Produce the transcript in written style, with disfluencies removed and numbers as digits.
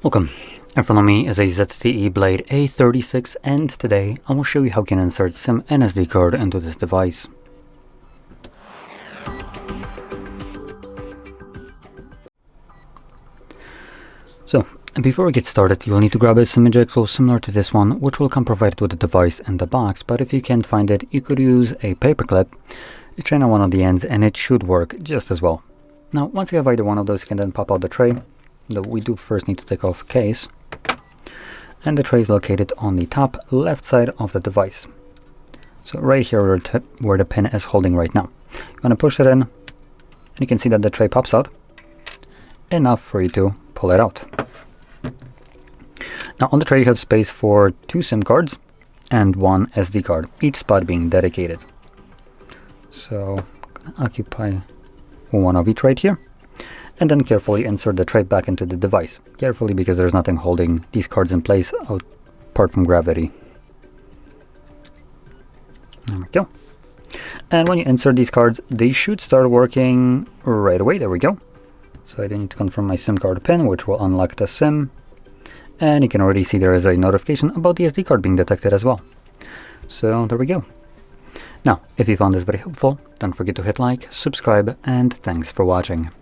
Welcome. In front of me is a ZTE Blade A36, and today I will show you how you can insert SIM and SD card into this device. So, before we get started, you'll need to grab a SIM ejector similar to this one, which will come provided with the device and the box, but if you can't find it, you could use a paperclip. It's train on one of the ends and it should work just as well. Now, once you have either one of those, you can then pop out the tray. We do first need to take off case, and the tray is located on the top left side of the device. So right here where the pin is holding right now. You want to push it in, and you can see that the tray pops out, enough for you to pull it out. Now on the tray you have space for 2 SIM cards and 1 SD card, each spot being dedicated. So I'm gonna occupy one of each right here. And then carefully insert the tray back into the device. Carefully, because there's nothing holding these cards in place apart from gravity. There we go. And when you insert these cards, they should start working right away. There we go. So I do need to confirm my SIM card pin, which will unlock the SIM. And you can already see there is a notification about the SD card being detected as well. So there we go. Now, if you found this very helpful, don't forget to hit like, subscribe, and thanks for watching.